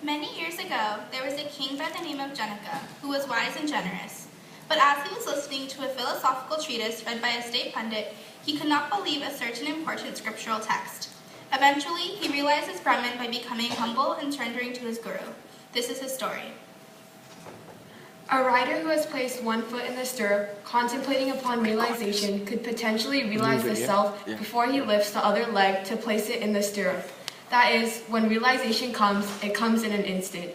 Many years ago, there was a king by the name of Janaka, who was wise and generous. But as he was listening to a philosophical treatise read by a state pundit, he could not believe a certain important scriptural text. Eventually, he realized his Brahman by becoming humble and surrendering to his guru. This is his story. A rider who has placed one foot in the stirrup, contemplating upon realization, could potentially realize the self before he lifts the other leg to place it in the stirrup. That is, when realization comes, it comes in an instant.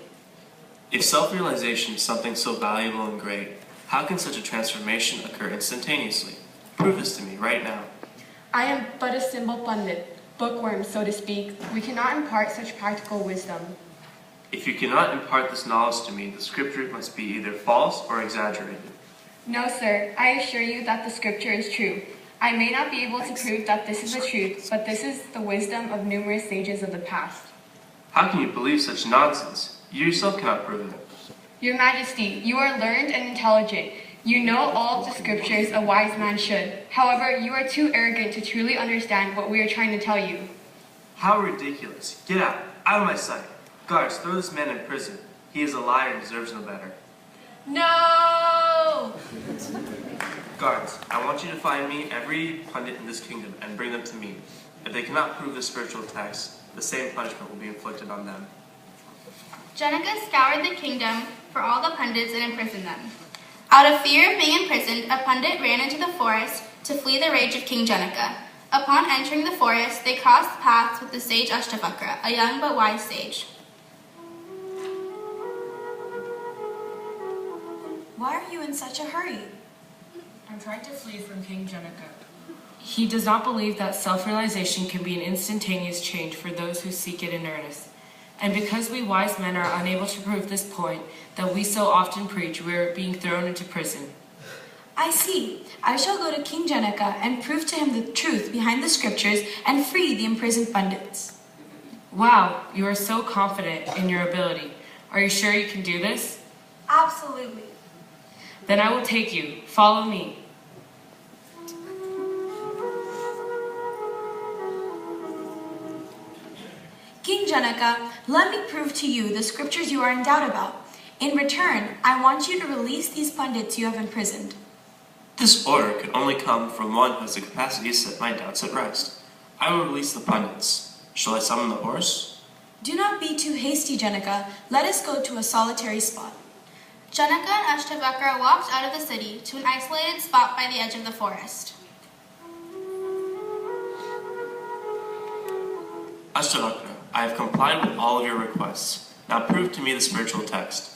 If self-realization is something so valuable and great, how can such a transformation occur instantaneously? Prove this to me right now. I am but a simple pundit, bookworm, so to speak. We cannot impart such practical wisdom. If you cannot impart this knowledge to me, the scripture must be either false or exaggerated. No, sir. I assure you that the scripture is true. I may not be able to prove that this is the truth, but this is the wisdom of numerous sages of the past. How can you believe such nonsense? You yourself cannot prove it. Your Majesty, you are learned and intelligent. You know all of the scriptures a wise man should. However, you are too arrogant to truly understand what we are trying to tell you. How ridiculous. Get out. Out of my sight. Guards, throw this man in prison. He is a liar and deserves no better. No! Guards, I want you to find me every pundit in this kingdom and bring them to me. If they cannot prove the spiritual text, the same punishment will be inflicted on them. Janaka scoured the kingdom for all the pundits and imprisoned them. Out of fear of being imprisoned, a pundit ran into the forest to flee the rage of King Janaka. Upon entering the forest, they crossed paths with the sage Ashtavakra, a young but wise sage. Why are you in such a hurry? I'm trying to flee from King Janaka. He does not believe that self-realization can be an instantaneous change for those who seek it in earnest. And because we wise men are unable to prove this point that we so often preach, we are being thrown into prison. I see. I shall go to King Janaka and prove to him the truth behind the scriptures and free the imprisoned pundits. Wow, you are so confident in your ability. Are you sure you can do this? Absolutely. Then I will take you. Follow me. King Janaka, let me prove to you the scriptures you are in doubt about. In return, I want you to release these pundits you have imprisoned. This order could only come from one who has the capacity to set my doubts at rest. I will release the pundits. Shall I summon the horse? Do not be too hasty, Janaka. Let us go to a solitary spot. Janaka and Ashtavakra walked out of the city to an isolated spot by the edge of the forest. Ashtavakra, I have complied with all of your requests. Now prove to me the spiritual text.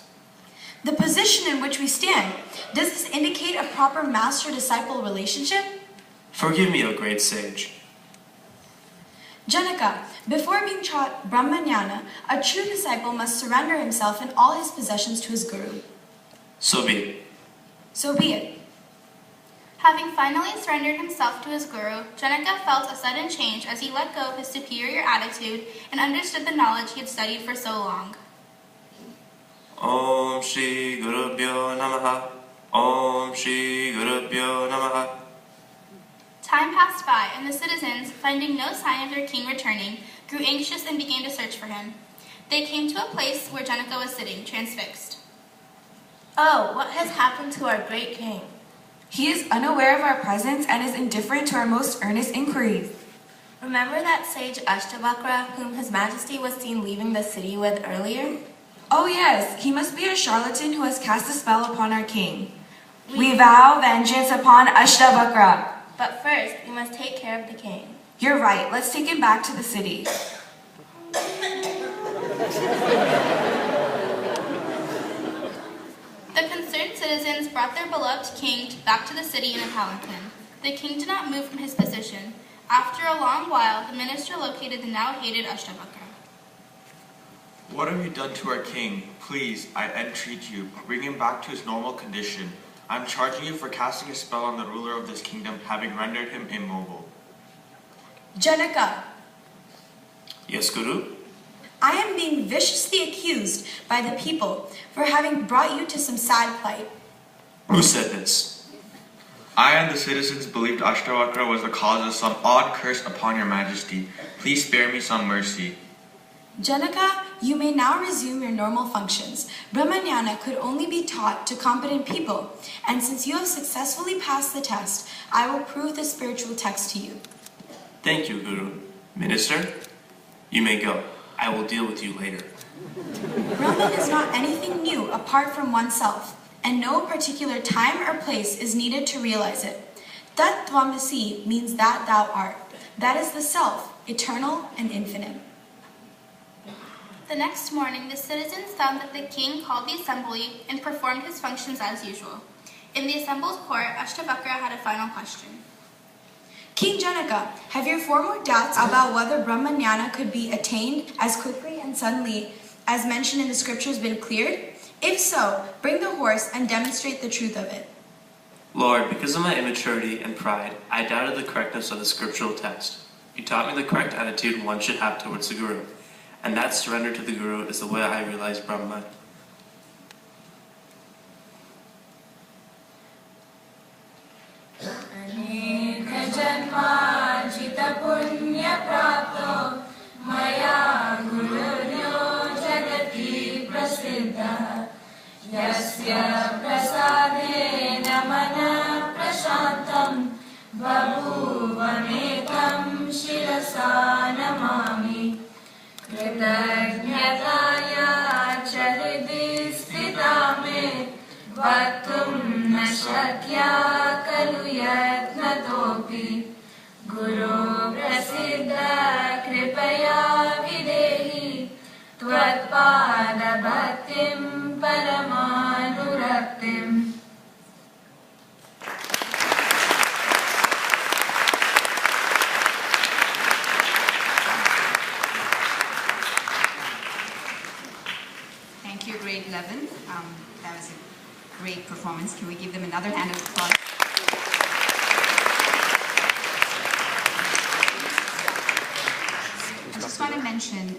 The position in which we stand, does this indicate a proper master-disciple relationship? Forgive me, O great sage. Janaka, before being taught Brahmanyana, a true disciple must surrender himself and all his possessions to his guru. So be it. So be it. Having finally surrendered himself to his guru, Janaka felt a sudden change as he let go of his superior attitude and understood the knowledge he had studied for so long. Om Shri Gurubhyo Namaha. Om Shri Gurubhyo Namaha. Time passed by, and the citizens, finding no sign of their king returning, grew anxious and began to search for him. They came to a place where Janaka was sitting, transfixed. Oh, what has happened to our great king? He is unaware of our presence and is indifferent to our most earnest inquiries. Remember that sage Ashtavakra, whom His Majesty was seen leaving the city with earlier? Oh yes, he must be a charlatan who has cast a spell upon our king. We vow vengeance upon Ashtavakra. But first, we must take care of the king. You're right, let's take him back to the city. The concerned citizens brought their beloved king back to the city in a palanquin. The king did not move from his position. After a long while, the minister located the now hated Ashtavakra. What have you done to our king? Please, I entreat you, bring him back to his normal condition. I'm charging you for casting a spell on the ruler of this kingdom, having rendered him immobile. Janaka, Yes, Guru? I am being viciously accused by the people for having brought you to some sad plight. Who said this? I and the citizens believed Ashtavakra was the cause of some odd curse upon your majesty. Please spare me some mercy. Janaka, you may now resume your normal functions. Brahmanyana could only be taught to competent people, and since you have successfully passed the test, I will prove the spiritual text to you. Thank you, Guru. Minister, you may go. I will deal with you later. Brahman is not anything new apart from oneself, and no particular time or place is needed to realize it. Tat Tvamasi means that thou art. That is the self, eternal and infinite. The next morning, the citizens found that the king called the assembly and performed his functions as usual. In the assembled court, Ashtavakra had a final question. King Janaka, have your former doubts about whether Brahmanyana could be attained as quickly and suddenly as mentioned in the scriptures been cleared? If so, bring the horse and demonstrate the truth of it. Lord, because of my immaturity and pride, I doubted the correctness of the scriptural text. You taught me the correct attitude one should have towards the Guru, and that surrender to the Guru is the way I realize Brahman. Thank you, grade 11. That was a great performance. Can we give them another hand of applause? I just want to mention